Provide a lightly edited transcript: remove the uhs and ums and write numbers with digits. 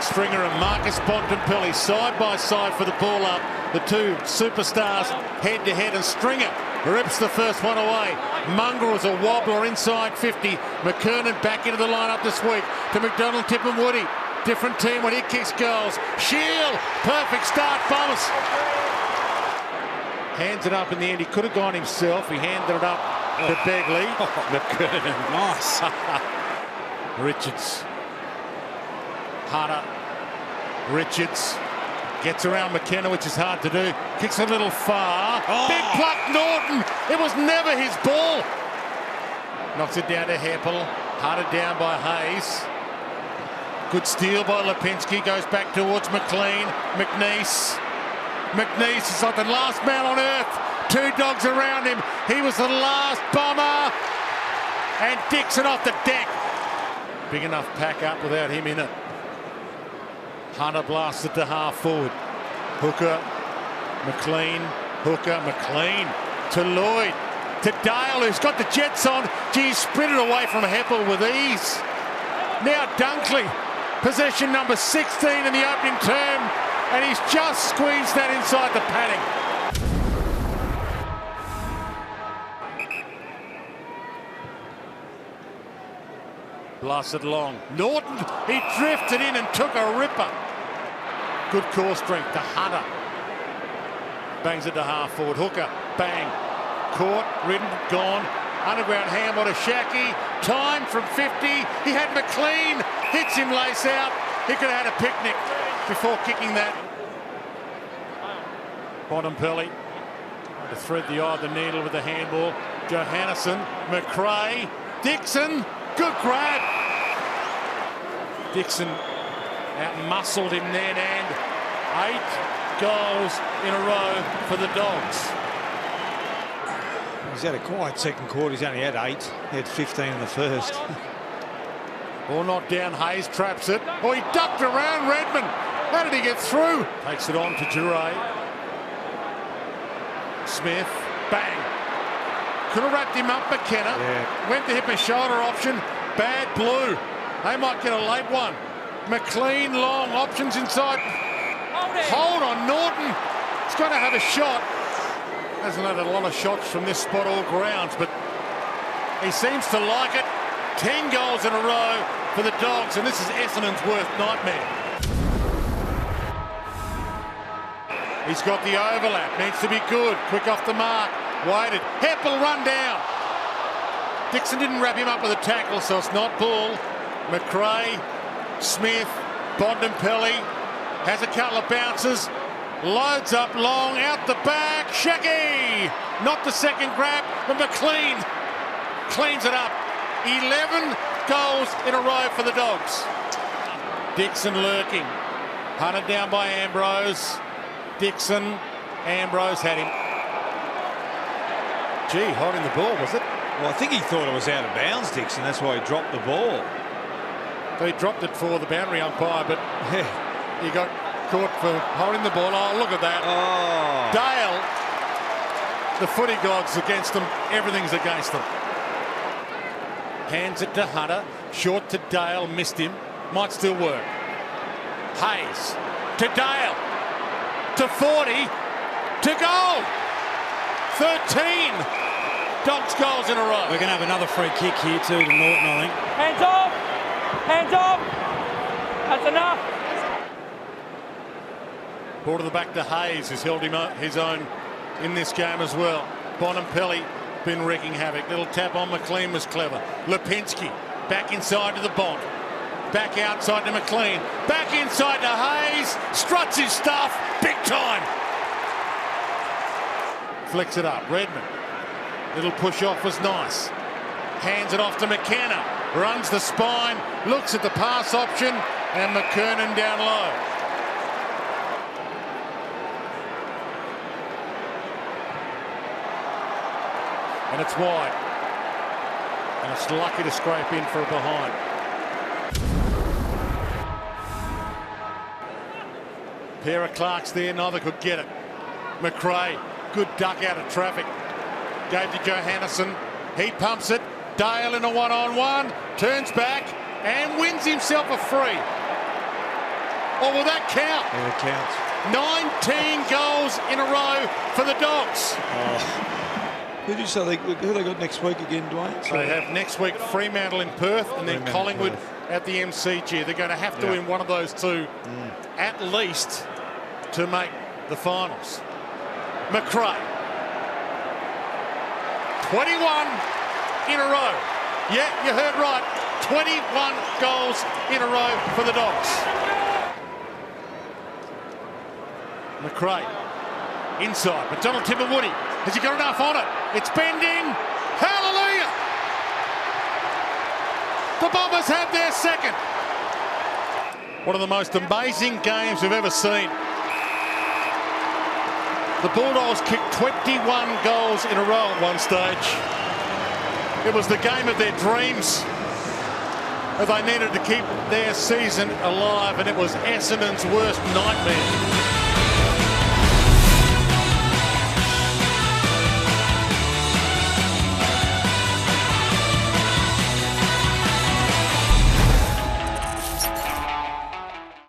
Stringer and Marcus Bontempelli side by side for the ball up. The two superstars head to head, and Stringer rips the first one away. Mungrel is a wobbler inside 50. McKernan back into the lineup this week to McDonald, Tip and Woody. Different team when he kicks goals. Shield, perfect start, Bombers. Hands it up in the end. He could have gone himself. He handed it up to Begley. McKernan. Nice. Richards. Hunter. Richards. Gets around McKenna, which is hard to do. Kicks a little far. Big pluck, Norton. It was never his ball. Knocks it down to Heppel. Hunted down by Hayes. Good steal by Lipinski. Goes back towards McLean. McNeese. McNeese is like the last man on earth. Two dogs around him. He was the last Bomber. And Dixon off the deck. Big enough pack up without him in it. Hunter blasted to half forward. Hooker, McLean, Hooker, McLean to Lloyd, to Dale, who's got the jets on. Gee, sprinted away from Heppel with ease. Now Dunkley, possession number 16 in the opening term, and he's just squeezed that inside the padding. Blasted long. Norton, he drifted in and took a ripper. Good core strength to Hunter. Bangs it to half forward. Hooker, bang. Caught, ridden, gone. Underground handball to Shackey. Time from 50. He had McLean. Hits him lace out. He could have had a picnic before kicking that. Bontempelli to thread the eye of the needle with the handball. Johannesson, McRae, Dixon. Good grab. Dixon out-muscled him then, and 8 goals in a row for the Dogs. He's had a quiet second quarter. He's only had 8. He had 15 in the first. Ball knocked down. Hayes traps it. Oh, he ducked around Redmond. How did he get through? Takes it on to Duray. Smith. Bang. Could have wrapped him up, McKenna. Yeah. Went to hip and shoulder option. Bad blue. They might get a late one. McLean long options inside. Hold on, Norton. He's going to have a shot. Hasn't had a lot of shots from this spot all grounds, but he seems to like it. 10 goals in a row for the Dogs, and this is Essendon's worst nightmare. He's got the overlap. Needs to be good. Quick off the mark. Waited. Heppel run down. Dixon didn't wrap him up with a tackle, so it's not ball. McRae, Smith, Bontempelli has a couple of bounces. Loads up long, out the back. Shackey! Not the second grab, but McLean cleans it up. 11 goals in a row for the Dogs. Dixon lurking. Hunted down by Ambrose. Dixon. Ambrose had him. Gee, holding the ball, was it? Well, I think he thought it was out of bounds, Dixon. That's why he dropped the ball. So he dropped it for the boundary umpire, but he got caught for holding the ball. Oh, look at that. Oh. Dale, the footy gods against them. Everything's against them. Hands it to Hunter. Short to Dale. Missed him. Might still work. Hayes to Dale. To 40. To goal. 13 Dogs goals in a row. We're going to have another free kick here too to Norton, I think. Hands off! Hands off! That's enough! Ball to the back to Hayes, who's held him his own in this game as well. Bontempelli been wreaking havoc. Little tap on McLean was clever. Lipinski back inside to the Bont. Back outside to McLean. Back inside to Hayes. Struts his stuff. Big time. Flicks it up. Redmond. Little push off was nice. Hands it off to McKenna. Runs the spine. Looks at the pass option. And McKernan down low. And it's wide. And it's lucky to scrape in for a behind. Pair of Clarks there, neither could get it. McRae, good duck out of traffic. Gave to Johannesson. He pumps it. Dale in a one-on-one. Turns back and wins himself a free. Or will that count? Yeah, it counts. 19 goals in a row for the Dogs. Who did you say who they got next week again, Dwayne? They have next week Fremantle in Perth and then Fremantle, Collingwood Perth. at the MCG. They're going to have to win one of those two at least to make the finals. McRae. 21 in a row. Yeah, you heard right. 21 goals in a row for the Dogs. McRae inside. McDonald Timberwoody. Has he got enough on it? It's bending. Hallelujah! The Bombers have their second. One of the most amazing games we've ever seen. The Bulldogs kicked 21 goals in a row at one stage. It was the game of their dreams. As they needed to keep their season alive, and it was Essendon's worst nightmare.